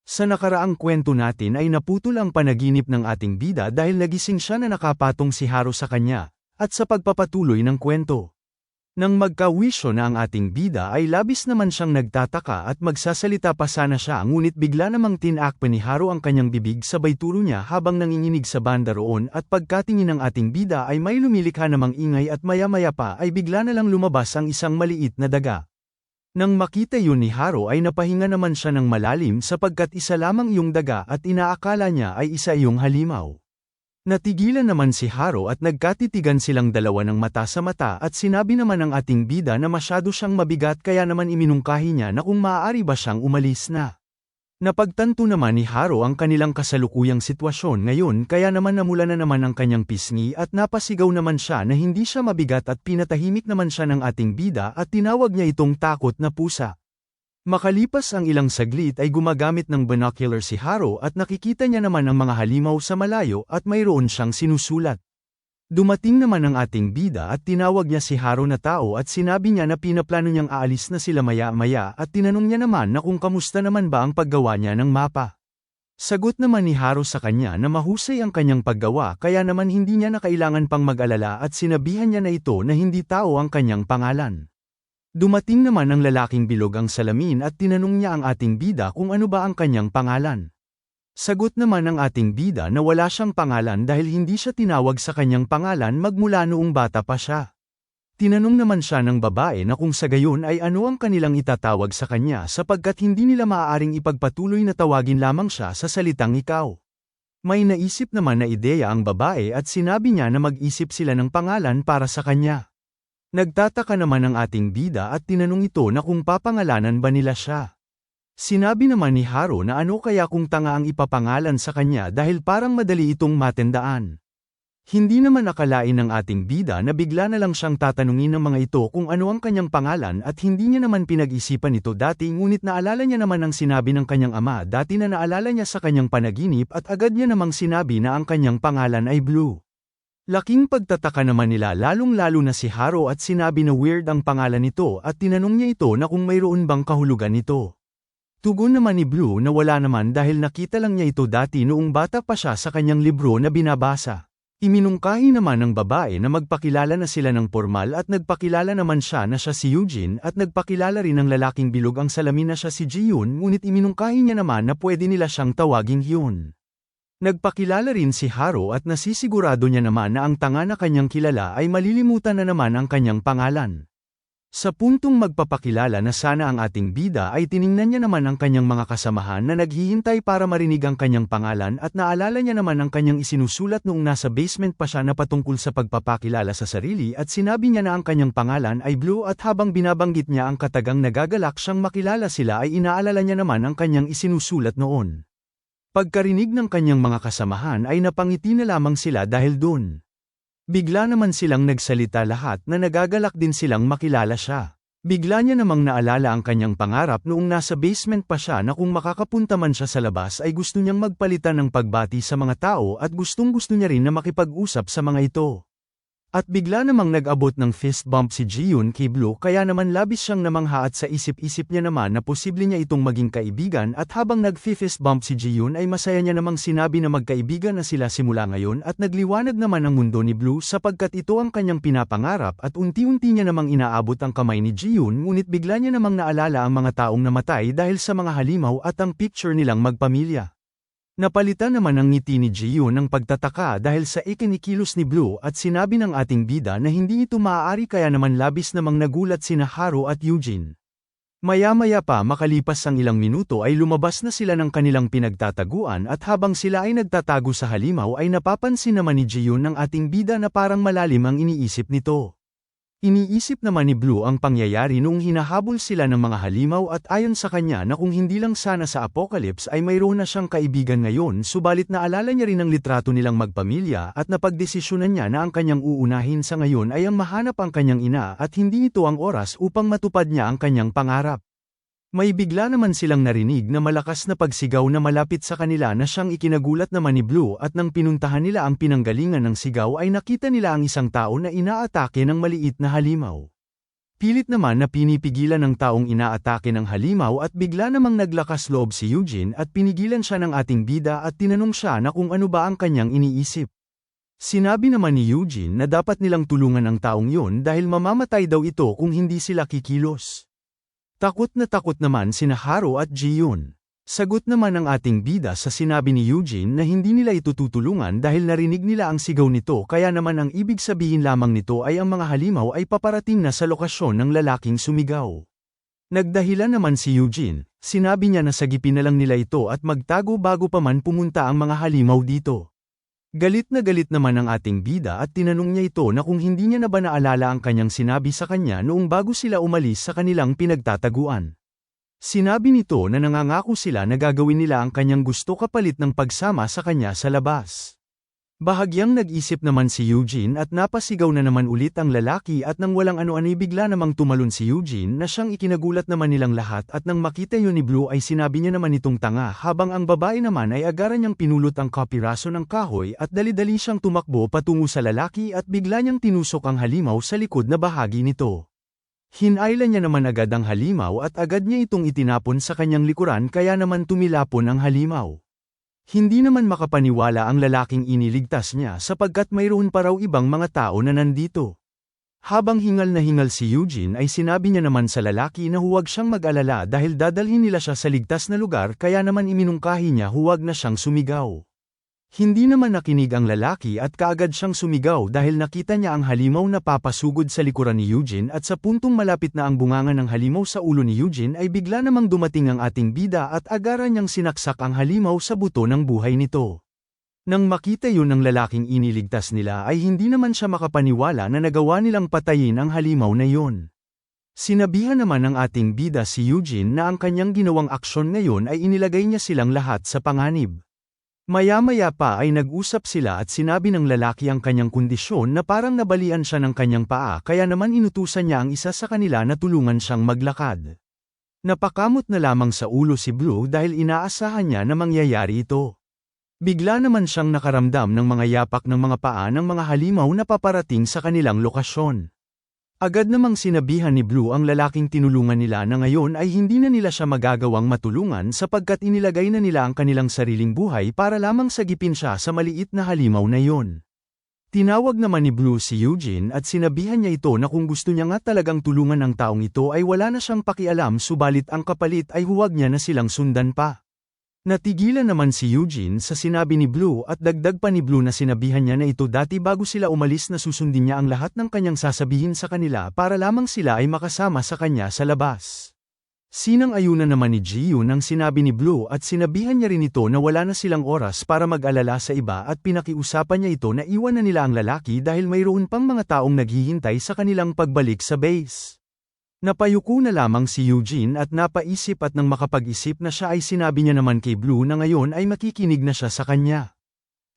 Sa nakaraang kwento natin ay naputol ang panaginip ng ating bida dahil nagising siya na nakapatong si Haru sa kanya, at sa pagpapatuloy ng kwento. Nang magkawisyo na ang ating bida ay labis naman siyang nagtataka at magsasalita pa sana siya ngunit bigla namang tinakpan ni Haru ang kanyang bibig sabay turo niya habang nanginginig sa banda roon at pagkatingin ng ating bida ay may lumilikha namang ingay at maya-maya pa ay bigla na lang lumabas ang isang maliit na daga. Nang makita yun ni Haru ay napahinga naman siya ng malalim sapagkat isa lamang iyong daga at inaakala niya ay isa iyong halimaw. Natigilan naman si Haru at nagkatitigan silang dalawa ng mata sa mata at sinabi naman ng ating bida na masyado siyang mabigat kaya naman iminungkahi niya na kung maaari ba siyang umalis na. Napagtanto naman ni Haru ang kanilang kasalukuyang sitwasyon ngayon kaya naman namula na naman ang kanyang pisngi at napasigaw naman siya na hindi siya mabigat at pinatahimik naman siya ng ating bida at tinawag niya itong takot na pusa. Makalipas ang ilang saglit ay gumagamit ng binocular si Haru at nakikita niya naman ang mga halimaw sa malayo at mayroon siyang sinusulat. Dumating naman ang ating bida at tinawag niya si Haru na tao at sinabi niya na pinaplano niyang aalis na sila maya-maya at tinanong niya naman na kung kamusta naman ba ang paggawa niya ng mapa. Sagot naman ni Haru sa kanya na mahusay ang kanyang paggawa kaya naman hindi niya na kailangan pang mag-alala at sinabihan niya na ito na hindi tao ang kanyang pangalan. Dumating naman ang lalaking bilog ang salamin at tinanong niya ang ating bida kung ano ba ang kanyang pangalan. Sagot naman ng ating bida na wala siyang pangalan dahil hindi siya tinawag sa kanyang pangalan magmula noong bata pa siya. Tinanong naman siya ng babae na kung sa gayon ay ano ang kanilang itatawag sa kanya sapagkat hindi nila maaaring ipagpatuloy na tawagin lamang siya sa salitang ikaw. May naisip naman na ideya ang babae at sinabi niya na mag-isip sila ng pangalan para sa kanya. Nagtataka naman ang ating bida at tinanong ito na kung papangalanan ba nila siya. Sinabi naman ni Haru na ano kaya kung tanga ang ipapangalan sa kanya dahil parang madali itong matandaan. Hindi naman akalain ng ating bida na bigla na lang siyang tatanungin ng mga ito kung ano ang kanyang pangalan at hindi niya naman pinag-isipan ito dati ngunit naalala niya naman ang sinabi ng kanyang ama dati na naalala niya sa kanyang panaginip at agad niya namang sinabi na ang kanyang pangalan ay Blue. Laking pagtataka naman nila lalong-lalo na si Haru at sinabi na weird ang pangalan nito at tinanong niya ito na kung mayroon bang kahulugan nito. Tugon naman ni Blue na wala naman dahil nakita lang niya ito dati noong bata pa siya sa kanyang libro na binabasa. Iminungkahi naman ng babae na magpakilala na sila ng pormal at nagpakilala naman siya na siya si Eugene at nagpakilala rin ng lalaking bilog ang salamin na siya si Ji-yoon ngunit iminungkahi niya naman na pwede nila siyang tawaging Hyun. Nagpakilala rin si Haru at nasisigurado niya naman na ang tanga na kanyang kilala ay malilimutan na naman ang kanyang pangalan. Sa puntong magpapakilala na sana ang ating bida ay tiningnan niya naman ang kanyang mga kasamahan na naghihintay para marinig ang kanyang pangalan at naalala niya naman ang kanyang isinusulat noong nasa basement pa siya na patungkol sa pagpapakilala sa sarili at sinabi niya na ang kanyang pangalan ay Blue at habang binabanggit niya ang katagang nagagalak siyang makilala sila ay inaalala niya naman ang kanyang isinusulat noon. Pagkarinig ng kanyang mga kasamahan ay napangiti na lamang sila dahil dun. Bigla naman silang nagsalita lahat na nagagalak din silang makilala siya. Bigla niya namang naalala ang kanyang pangarap noong nasa basement pa siya na kung makakapunta man siya sa labas ay gusto niyang magpalitan ng pagbati sa mga tao at gustong-gusto niya rin na makipag-usap sa mga ito. At bigla namang nag-abot ng fist bump si Ji-yoon kay Blue kaya naman labis siyang namangha at sa isip-isip niya naman na posible niya itong maging kaibigan at habang nag-fist bump si Ji-yoon ay masaya niya namang sinabi na magkaibigan na sila simula ngayon at nagliwanag naman ang mundo ni Blue sapagkat ito ang kanyang pinapangarap at unti-unti niya namang inaabot ang kamay ni Ji-yoon ngunit bigla niya namang naalala ang mga taong namatay dahil sa mga halimaw at ang picture nilang magpamilya. Napalitan naman ang ngiti ni Ji-yoon ng pagtataka dahil sa ikinikilos ni Blue at sinabi ng ating bida na hindi ito maaari kaya naman labis namang nagulat sina Haru at Eugene. Maya-maya pa makalipas ang ilang minuto ay lumabas na sila ng kanilang pinagtataguan at habang sila ay nagtatago sa halimaw ay napapansin naman ni Ji-yoon ng ating bida na parang malalim ang iniisip nito. Iniisip naman ni Blue ang pangyayari noong hinahabol sila ng mga halimaw at ayon sa kanya na kung hindi lang sana sa apocalypse ay mayroon na siyang kaibigan ngayon subalit naalala niya rin ang litrato nilang magpamilya at napagdesisyonan niya na ang kanyang uunahin sa ngayon ay ang mahanap ang kanyang ina at hindi ito ang oras upang matupad niya ang kanyang pangarap. May bigla naman silang narinig na malakas na pagsigaw na malapit sa kanila na siyang ikinagulat naman ni Blue at nang pinuntahan nila ang pinanggalingan ng sigaw ay nakita nila ang isang tao na inaatake ng maliit na halimaw. Pilit naman na pinipigilan ng taong inaatake ng halimaw at bigla namang naglakas loob si Eugene at pinigilan siya ng ating bida at tinanong siya na kung ano ba ang kanyang iniisip. Sinabi naman ni Eugene na dapat nilang tulungan ang taong yun dahil mamamatay daw ito kung hindi sila kikilos. Takot naman sina Haru at Ji-yoon. Sagot naman ng ating bida sa sinabi ni Eugene na hindi nila ito tutulungan dahil narinig nila ang sigaw nito kaya naman ang ibig sabihin lamang nito ay ang mga halimaw ay paparating na sa lokasyon ng lalaking sumigaw. Nagdahilan naman si Eugene, sinabi niya na sagipin na lang nila ito at magtago bago pa man pumunta ang mga halimaw dito. Galit naman ang ating bida at tinanong niya ito na kung hindi niya na ba naalala ang kanyang sinabi sa kanya noong bago sila umalis sa kanilang pinagtataguan. Sinabi nito na nangangako sila na gagawin nila ang kanyang gusto kapalit ng pagsama sa kanya sa labas. Bahagyang nag-isip naman si Eugene at napasigaw na naman ulit ang lalaki at nang walang ano-ano bigla namang tumalon si Eugene na siyang ikinagulat naman nilang lahat at nang makita yun ni Blue ay sinabi niya naman itong tanga habang ang babae naman ay agaran niyang pinulot ang kapiraso ng kahoy at dali-dali siyang tumakbo patungo sa lalaki at bigla niyang tinusok ang halimaw sa likod na bahagi nito. Hinailan niya naman agad ang halimaw at agad niya itong itinapon sa kanyang likuran kaya naman tumilapon ang halimaw. Hindi naman makapaniwala ang lalaking iniligtas niya sapagkat mayroon pa raw ibang mga tao na nandito. Habang hingal na hingal si Eugene ay sinabi niya naman sa lalaki na huwag siyang mag-alala dahil dadalhin nila siya sa ligtas na lugar kaya naman iminungkahi niya huwag na siyang sumigaw. Hindi naman nakinig ang lalaki at kaagad siyang sumigaw dahil nakita niya ang halimaw na papasugod sa likuran ni Eugene at sa puntong malapit na ang bungangan ng halimaw sa ulo ni Eugene ay bigla namang dumating ang ating bida at agaran niyang sinaksak ang halimaw sa buto ng buhay nito. Nang makita yun ng lalaking iniligtas nila ay hindi naman siya makapaniwala na nagawa nilang patayin ang halimaw na yun. Sinabihan naman ng ating bida si Eugene na ang kanyang ginawang aksyon ngayon ay inilagay niya silang lahat sa panganib. Maya-maya pa ay nag-usap sila at sinabi ng lalaki ang kanyang kondisyon na parang nabalian siya ng kanyang paa kaya naman inutusan niya ang isa sa kanila na tulungan siyang maglakad. Napakamot na lamang sa ulo si Blue dahil inaasahan niya na mangyayari ito. Bigla naman siyang nakaramdam ng mga yapak ng mga paa ng mga halimaw na paparating sa kanilang lokasyon. Agad namang sinabihan ni Blue ang lalaking tinulungan nila na ngayon ay hindi na nila siya magagawang matulungan sapagkat inilagay na nila ang kanilang sariling buhay para lamang sagipin siya sa maliit na halimaw na yon. Tinawag naman ni Blue si Eugene at sinabihan niya ito na kung gusto niya nga talagang tulungan ang taong ito ay wala na siyang pakialam subalit ang kapalit ay huwag niya na silang sundan pa. Natigilan naman si Eugene sa sinabi ni Blue at dagdag pa ni Blue na sinabihan niya na ito dati bago sila umalis na susundin niya ang lahat ng kanyang sasabihin sa kanila para lamang sila ay makasama sa kanya sa labas. Sinang-ayunan naman ni Ji-yoon ang sinabi ni Blue at sinabihan niya rin ito na wala na silang oras para mag-alala sa iba at pinakiusapan niya ito na iwan na nila ang lalaki dahil mayroon pang mga taong naghihintay sa kanilang pagbalik sa base. Napayuko na lamang si Eugene at napaisip at nang makapag-isip na siya ay sinabi niya naman kay Blue na ngayon ay makikinig na siya sa kanya.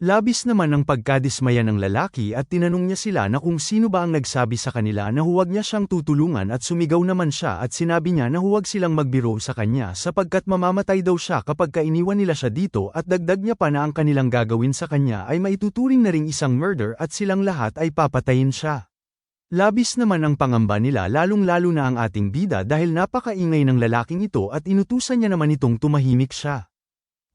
Labis naman ang pagkadismaya ng lalaki at tinanong niya sila na kung sino ba ang nagsabi sa kanila na huwag niya siyang tutulungan at sumigaw naman siya at sinabi niya na huwag silang magbiro sa kanya sapagkat mamamatay daw siya kapag kainiwan nila siya dito at dagdag niya pa na ang kanilang gagawin sa kanya ay maituturing na ring isang murder at silang lahat ay papatayin siya. Labis naman ang pangamba nila lalong-lalo na ang ating bida dahil napakaingay ng lalaking ito at inutusan niya naman itong tumahimik siya.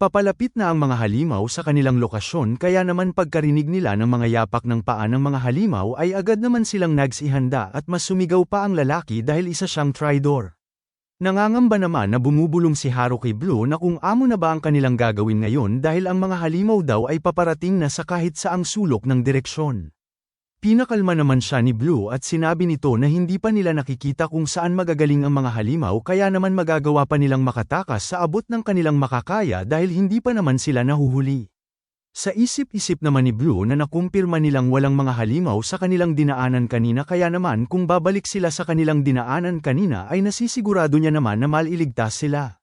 Papalapit na ang mga halimaw sa kanilang lokasyon kaya naman pagkarinig nila ng mga yapak ng paa ng mga halimaw ay agad naman silang nagsihanda at mas sumigaw pa ang lalaki dahil isa siyang traidor. Nangangamba naman na bumubulong si Haru kay Blue na kung amo na ba ang kanilang gagawin ngayon dahil ang mga halimaw daw ay paparating na sa kahit saang sulok ng direksyon. Pinakalma naman siya ni Blue at sinabi nito na hindi pa nila nakikita kung saan magagaling ang mga halimaw kaya naman magagawa pa nilang makatakas sa abot ng kanilang makakaya dahil hindi pa naman sila nahuhuli. Sa isip-isip naman ni Blue na nakumpirma nilang walang mga halimaw sa kanilang dinaanan kanina kaya naman kung babalik sila sa kanilang dinaanan kanina ay nasisigurado niya naman na maliligtas sila.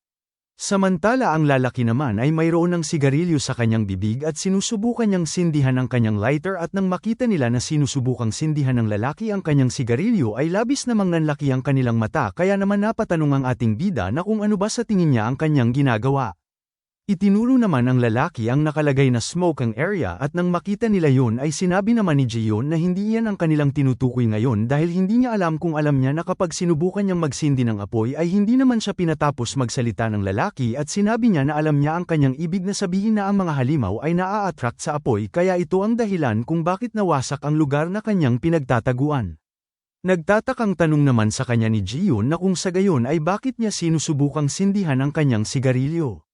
Samantala ang lalaki naman ay mayroon ng sigarilyo sa kanyang bibig at sinusubukan niyang sindihan ang kanyang lighter at nang makita nila na sinusubukang sindihan ng lalaki ang kanyang sigarilyo ay labis namang nanlaki ang kanilang mata kaya naman napatanong ang ating bida na kung ano ba sa tingin niya ang kanyang ginagawa. Itinuro naman ang lalaki ang nakalagay na smoking area at nang makita nila yun ay sinabi naman ni Jiyon na hindi iyan ang kanilang tinutukoy ngayon dahil hindi niya alam kung alam niya na kapag sinubukan niyang magsindi ng apoy ay hindi naman siya pinatapos magsalita ng lalaki at sinabi niya na alam niya ang kanyang ibig na sabihin na ang mga halimaw ay naa-attract sa apoy kaya ito ang dahilan kung bakit nawasak ang lugar na kanyang pinagtataguan. Nagtatakang tanong naman sa kanya ni Jiyon na kung sa gayon ay bakit niya sinusubukang sindihan ang kanyang sigarilyo.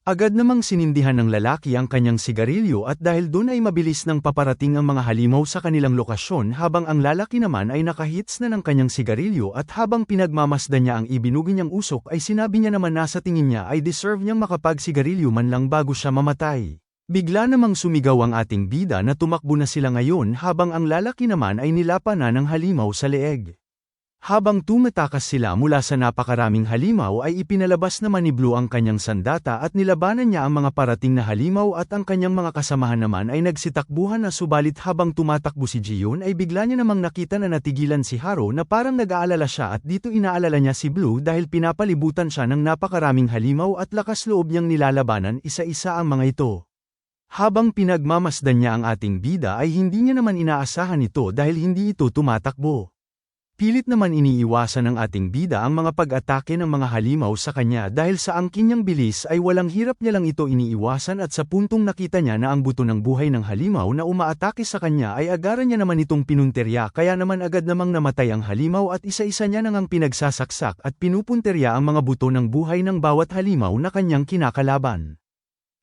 Agad namang sinindihan ng lalaki ang kanyang sigarilyo at dahil doon ay mabilis nang paparating ang mga halimaw sa kanilang lokasyon habang ang lalaki naman ay nakahits na ng kanyang sigarilyo at habang pinagmamasdan niya ang ibinugi niyang usok ay sinabi niya naman na sa tingin niya ay deserve niyang makapagsigarilyo man lang bago siya mamatay. Bigla namang sumigaw ang ating bida na tumakbo na sila ngayon habang ang lalaki naman ay nilapa na ng halimaw sa leeg. Habang tumatakas sila mula sa napakaraming halimaw ay ipinalabas naman ni Blue ang kanyang sandata at nilabanan niya ang mga parating na halimaw at ang kanyang mga kasamahan naman ay nagsitakbuhan na subalit habang tumatakbo si Jiyon ay bigla niya namang nakita na natigilan si Haro na parang nag-aalala siya at dito inaalala niya si Blue dahil pinapalibutan siya ng napakaraming halimaw at lakas loob niyang nilalabanan isa-isa ang mga ito. Habang pinagmamasdan niya ang ating bida ay hindi niya naman inaasahan ito dahil hindi ito tumatakbo. Pilit naman iniiwasan ng ating bida ang mga pag-atake ng mga halimaw sa kanya dahil sa angkin niyang bilis ay walang hirap niya lang ito iniiwasan at sa puntong nakita niya na ang buto ng buhay ng halimaw na umaatake sa kanya ay agaran niya naman itong pinunterya kaya naman agad namang namatay ang halimaw at isa-isa niya nang ang pinagsasaksak at pinupunterya ang mga buto ng buhay ng bawat halimaw na kanyang kinakalaban.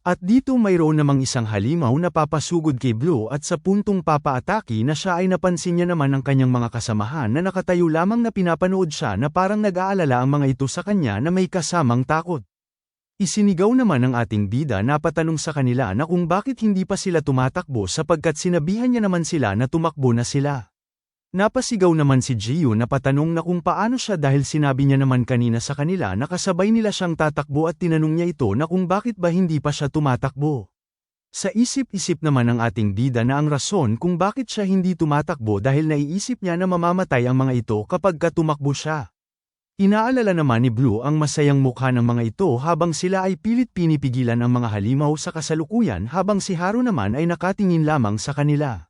At dito mayroon namang isang halimaw na papasugod kay Blue at sa puntong papaatake na siya ay napansin niya naman ng kanyang mga kasamahan na nakatayo lamang na pinapanood siya na parang nag-aalala ang mga ito sa kanya na may kasamang takot. Isinigaw naman ng ating bida na patanong sa kanila na kung bakit hindi pa sila tumatakbo sapagkat sinabihan niya naman sila na tumakbo na sila. Napasigaw naman si Jiyon na patanong na kung paano siya dahil sinabi niya naman kanina sa kanila na kasabay nila siyang tatakbo at tinanong niya ito na kung bakit ba hindi pa siya tumatakbo. Sa isip-isip naman ng ating bida na ang rason kung bakit siya hindi tumatakbo dahil naiisip niya na mamamatay ang mga ito kapag tumakbo siya. Inaalala naman ni Blue ang masayang mukha ng mga ito habang sila ay pilit pinipigilan ang mga halimaw sa kasalukuyan habang si Haru naman ay nakatingin lamang sa kanila.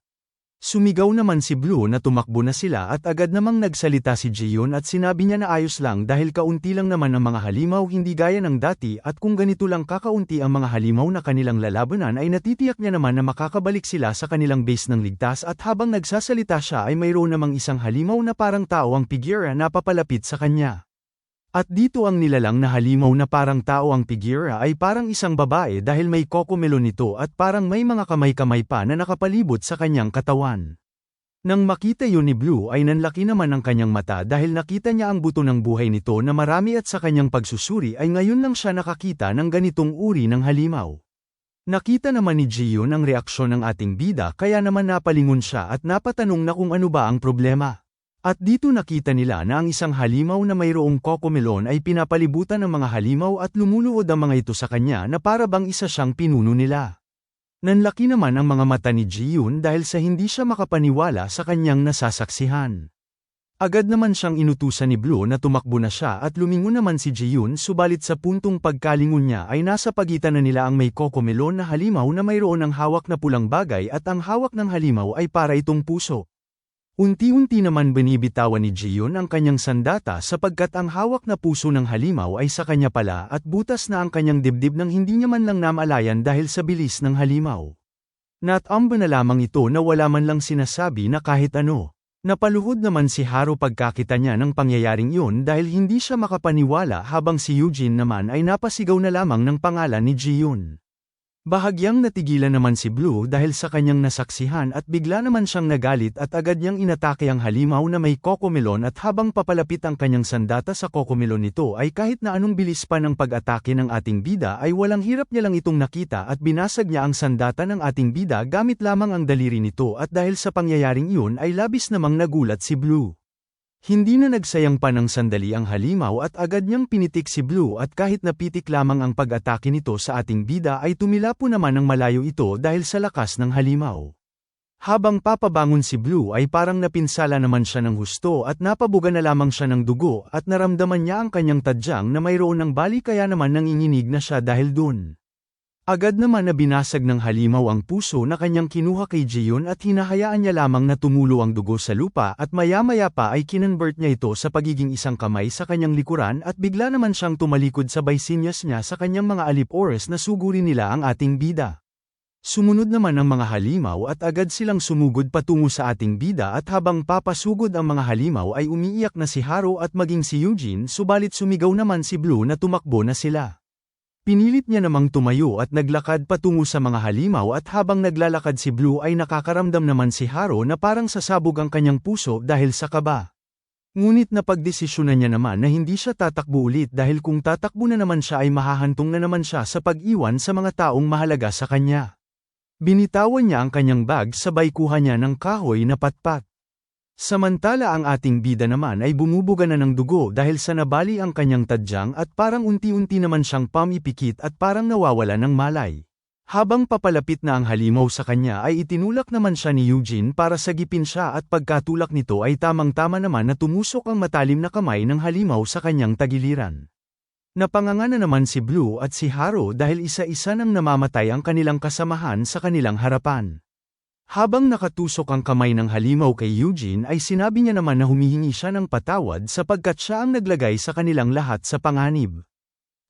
Sumigaw naman si Blue na tumakbo na sila at agad namang nagsalita si Jiyon at sinabi niya na ayos lang dahil kaunti lang naman ang mga halimaw hindi gaya ng dati at kung ganito lang kakaunti ang mga halimaw na kanilang lalabanan ay natitiyak niya naman na makakabalik sila sa kanilang base ng ligtas at habang nagsasalita siya ay mayroon namang isang halimaw na parang tao ang figura na papalapit sa kanya. At dito ang nilalang na halimaw na parang tao ang figura ay parang isang babae dahil may kokomelo nito at parang may mga kamay-kamay pa na nakapalibot sa kanyang katawan. Nang makita yun ni Blue ay nanlaki naman ang kanyang mata dahil nakita niya ang buto ng buhay nito na marami at sa kanyang pagsusuri ay ngayon lang siya nakakita ng ganitong uri ng halimaw. Nakita naman ni Jiyon ang reaksyon ng ating bida kaya naman napalingon siya at napatanong na kung ano ba ang problema. At dito nakita nila na ang isang halimaw na mayroong kokomelon ay pinapalibutan ng mga halimaw at lumuluhod ang mga ito sa kanya na para bang isa siyang pinuno nila. Nanlaki naman ang mga mata ni Jiyon dahil sa hindi siya makapaniwala sa kanyang nasasaksihan. Agad naman siyang inutusan ni Blue na tumakbo na siya at lumingon naman si Jiyon subalit sa puntong pagkalingon niya ay nasa pagitan na nila ang may kokomelon na halimaw na mayroon ang hawak na pulang bagay at ang hawak ng halimaw ay para itong puso. Unti-unti naman binibitawan ni Jiyon ang kanyang sandata sapagkat ang hawak na puso ng halimaw ay sa kanya pala at butas na ang kanyang dibdib nang hindi niya man lang namalayan dahil sa bilis ng halimaw. Natamba na lamang ito na wala man lang sinasabi na kahit ano. Napaluhod naman si Haru pagkakita niya ng pangyayaring yun dahil hindi siya makapaniwala habang si Eugene naman ay napasigaw na lamang ng pangalan ni Jiyon. Bahagyang natigilan naman si Blue dahil sa kanyang nasaksihan at bigla naman siyang nagalit at agad niyang inatake ang halimaw na may kokomelon at habang papalapit ang kanyang sandata sa kokomelon nito ay kahit na anong bilis pa ng pag-atake ng ating bida ay walang hirap niya lang itong nakita at binasag niya ang sandata ng ating bida gamit lamang ang daliri nito at dahil sa pangyayaring iyon ay labis namang nagulat si Blue. Hindi na nagsayang pa ng sandali ang halimaw at agad niyang pinitik si Blue at kahit napitik lamang ang pag-atake nito sa ating bida ay tumilapo naman ng malayo ito dahil sa lakas ng halimaw. Habang papabangon si Blue ay parang napinsala naman siya ng husto at napabuga na lamang siya ng dugo at naramdaman niya ang kanyang tadyang na mayroon ng bali kaya naman nanginginig na siya dahil dun. Agad naman na binasag ng halimaw ang puso na kanyang kinuha kay Jiyon at hinahayaan niya lamang na tumulo ang dugo sa lupa at maya-maya pa ay kinonvert niya ito sa pagiging isang kamay sa kanyang likuran at bigla naman siyang tumalikod sabay sinyas niya sa kanyang mga alip-oras na sugurin nila ang ating bida. Sumunod naman ang mga halimaw at agad silang sumugod patungo sa ating bida at habang papasugod ang mga halimaw ay umiiyak na si Haro at maging si Eugene subalit sumigaw naman si Blue na tumakbo na sila. Pinilit niya namang tumayo at naglakad patungo sa mga halimaw at habang naglalakad si Blue ay nakakaramdam naman si Haro na parang sasabog ang kanyang puso dahil sa kaba. Ngunit napagdesisyonan niya naman na hindi siya tatakbo ulit dahil kung tatakbo na naman siya ay mahahantong na naman siya sa pag-iwan sa mga taong mahalaga sa kanya. Binitawan niya ang kanyang bag sabay kuha niya ng kahoy na patpat. Samantala ang ating bida naman ay bumubuga na ng dugo dahil sa nabali ang kanyang tadyang at parang unti-unti naman siyang pamipikit at parang nawawala ng malay. Habang papalapit na ang halimaw sa kanya ay itinulak naman siya ni Eugene para sagipin siya at pagkatulak nito ay tamang-tama naman na tumusok ang matalim na kamay ng halimaw sa kanyang tagiliran. Napanganga na naman si Blue at si Haro dahil isa-isa nang namamatay ang kanilang kasamahan sa kanilang harapan. Habang nakatusok ang kamay ng halimaw kay Eugene ay sinabi niya naman na humihingi siya ng patawad sapagkat siya ang naglagay sa kanilang lahat sa panganib.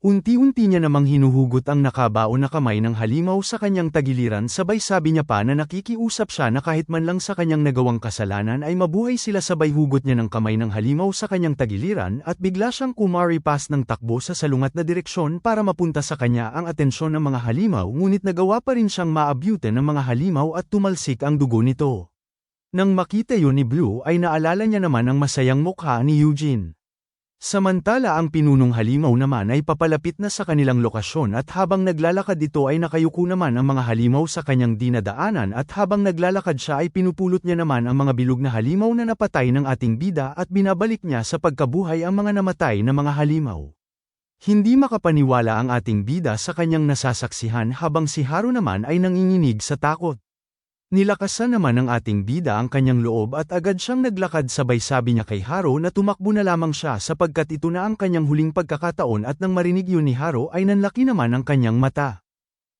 Unti-unti niya namang hinuhugot ang nakabaon na kamay ng halimaw sa kanyang tagiliran sabay sabi niya pa na nakikiusap siya na kahit man lang sa kanyang nagawang kasalanan ay mabuhay sila sabay hugot niya ng kamay ng halimaw sa kanyang tagiliran at bigla siyang kumaripas ng takbo sa salungat na direksyon para mapunta sa kanya ang atensyon ng mga halimaw ngunit nagawa pa rin siyang maabutan ng mga halimaw at tumalsik ang dugo nito. Nang makita yun ni Blue ay naalala niya naman ang masayang mukha ni Eugene. Samantala ang pinunong halimaw naman ay papalapit na sa kanilang lokasyon at habang naglalakad ito ay nakayuko naman ang mga halimaw sa kanyang dinadaanan at habang naglalakad siya ay pinupulot niya naman ang mga bilog na halimaw na napatay ng ating bida at binabalik niya sa pagkabuhay ang mga namatay na mga halimaw. Hindi makapaniwala ang ating bida sa kanyang nasasaksihan habang si Haro naman ay nanginginig sa takot. Nilakasan naman ng ating bida ang kanyang loob at agad siyang naglakad sabay sabi niya kay Haro na tumakbo na lamang siya sapagkat ito na ang kanyang huling pagkakataon at nang marinig yun ni Haro ay nanlaki naman ang kanyang mata.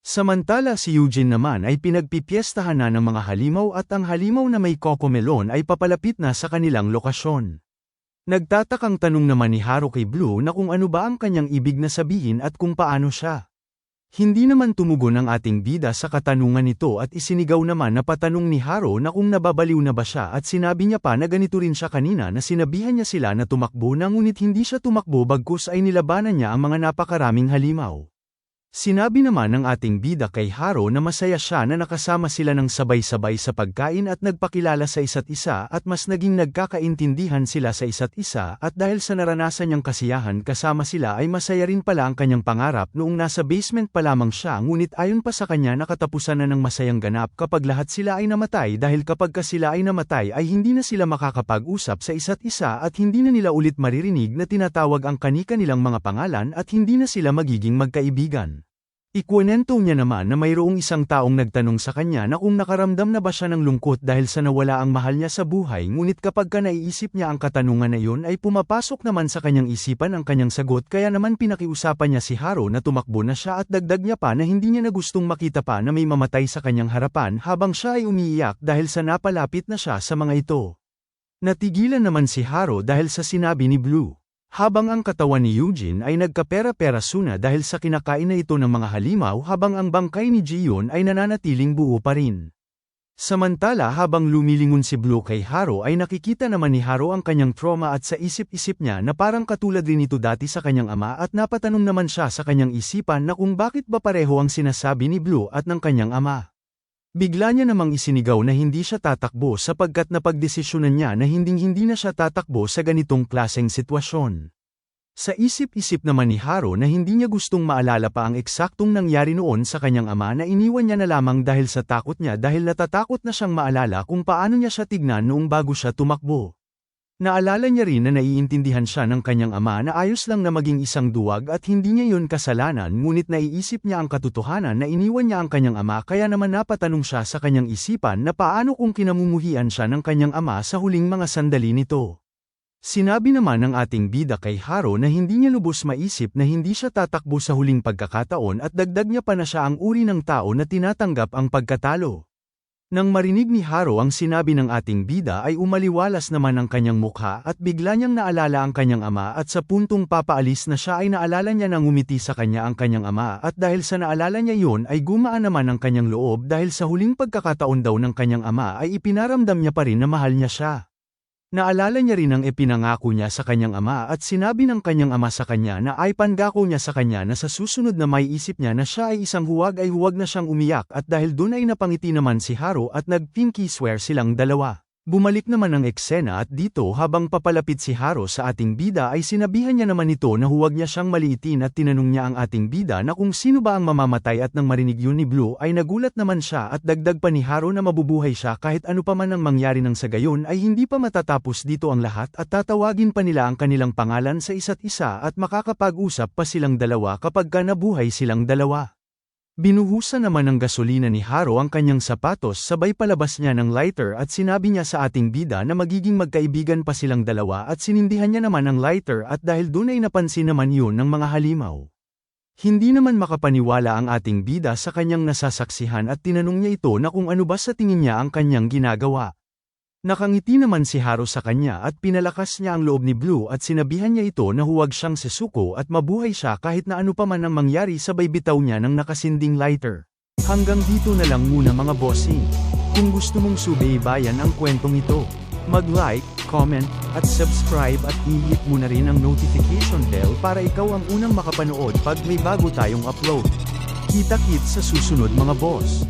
Samantala si Eugene naman ay pinagpipiestahan na ng mga halimaw at ang halimaw na may cocomelon ay papalapit na sa kanilang lokasyon. Nagtatakang tanong naman ni Haro kay Blue na kung ano ba ang kanyang ibig na sabihin at kung paano siya. Hindi naman tumugon ang ating bida sa katanungan nito at isinigaw naman na patanong ni Haro na kung nababaliw na ba siya at sinabi niya pa na ganito rin siya kanina na sinabihan niya sila na tumakbo na ngunit hindi siya tumakbo bagkus ay nilabanan niya ang mga napakaraming halimaw. Sinabi naman ng ating bida kay Haro na masaya siya na nakasama sila ng sabay-sabay sa pagkain at nagpakilala sa isa't isa at mas naging nagkakaintindihan sila sa isa't isa at dahil sa naranasan niyang kasiyahan kasama sila ay masaya rin pala ang kanyang pangarap noong nasa basement pa lamang siya ngunit ayon pa sa kanya nakatapusan na ng masayang ganap kapag lahat sila ay namatay dahil kapag sila ay namatay ay hindi na sila makakapag-usap sa isa't isa at hindi na nila ulit maririnig na tinatawag ang kani-kanilang mga pangalan at hindi na sila magiging magkaibigan. Ikwento niya naman na mayroong isang taong nagtanong sa kanya na kung nakaramdam na ba siya ng lungkot dahil sa nawala ang mahal niya sa buhay ngunit kapag naiisip niya ang katanungan na iyon ay pumapasok naman sa kanyang isipan ang kanyang sagot kaya naman pinakiusapan niya si Haro na tumakbo na siya at dagdag niya pa na hindi niya na gustong makita pa na may mamatay sa kanyang harapan habang siya ay umiiyak dahil sa napalapit na siya sa mga ito. Natigilan naman si Haro dahil sa sinabi ni Blue. Habang ang katawan ni Eugene ay nagkapera-pera suna dahil sa kinakain na ito ng mga halimaw habang ang bangkay ni Jiyon ay nananatiling buo pa rin. Samantala habang lumilingon si Blue kay Haro ay nakikita naman ni Haro ang kanyang trauma at sa isip-isip niya na parang katulad rin ito dati sa kanyang ama at napatanong naman siya sa kanyang isipan na kung bakit ba pareho ang sinasabi ni Blue at ng kanyang ama. Bigla niya namang isinigaw na hindi siya tatakbo sapagkat napagdesisyonan niya na hinding-hindi na siya tatakbo sa ganitong klaseng sitwasyon. Sa isip-isip naman ni Haro na hindi niya gustong maalala pa ang eksaktong nangyari noon sa kanyang ama na iniwan niya na lamang dahil sa takot niya dahil natatakot na siyang maalala kung paano niya siya tignan noong bago siya tumakbo. Naalala niya rin na naiintindihan siya ng kanyang ama na ayos lang na maging isang duwag at hindi niya yun kasalanan ngunit naiisip niya ang katotohanan na iniwan niya ang kanyang ama kaya naman napatanong siya sa kanyang isipan na paano kung kinamumuhian siya ng kanyang ama sa huling mga sandali nito. Sinabi naman ng ating bida kay Haro na hindi niya lubos maisip na hindi siya tatakbo sa huling pagkakataon at dagdag niya pa na siya ang uri ng tao na tinatanggap ang pagkatalo. Nang marinig ni Haro ang sinabi ng ating bida ay umaliwalas naman ang kanyang mukha at bigla niyang naalala ang kanyang ama at sa puntong papaalis na siya ay naalala niya nang umiti sa kanya ang kanyang ama at dahil sa naalala niya yun ay gumaan naman ang kanyang loob dahil sa huling pagkakataon daw ng kanyang ama ay ipinaramdam niya pa rin na mahal niya siya. Naalala niya rin ang ipinangako niya sa kanyang ama at sinabi ng kanyang ama sa kanya na ay pangako niya sa kanya na sa susunod na may isip niya na siya ay isang huwag ay huwag na siyang umiyak at dahil dun ay napangiti naman si Haro at nag-pinky swear silang dalawa. Bumalik naman ang eksena at dito habang papalapit si Haro sa ating bida ay sinabihan niya naman ito na huwag niya siyang maliitin at tinanong niya ang ating bida na kung sino ba ang mamamatay at nang marinig yun ni Blue ay nagulat naman siya at dagdag pa ni Haro na mabubuhay siya kahit ano pa man ang mangyari nang sa gayon ay hindi pa matatapos dito ang lahat at tatawagin pa nila ang kanilang pangalan sa isa't isa at makakapag-usap pa silang dalawa kapag ka nabuhay silang dalawa. Binuhusan naman ng gasolina ni Haro ang kanyang sapatos sabay palabas niya ng lighter at sinabi niya sa ating bida na magiging magkaibigan pa silang dalawa at sinindihan niya naman ang lighter at dahil dun ay napansin naman yun ng mga halimaw. Hindi naman makapaniwala ang ating bida sa kanyang nasasaksihan at tinanong niya ito na kung ano ba sa tingin niya ang kanyang ginagawa. Nakangiti naman si Haro sa kanya at pinalakas niya ang loob ni Blue at sinabihan niya ito na huwag siyang sesuko at mabuhay siya kahit na ano pa man ang mangyari sabay bitaw niya ng nakasinding lighter. Hanggang dito na lang muna mga bossing. Kung gusto mong subaybayan ang kwentong ito, mag-like, comment, at subscribe at i-hit mo na rin ang notification bell para ikaw ang unang makapanood pag may bago tayong upload. Kita-kits sa susunod mga boss.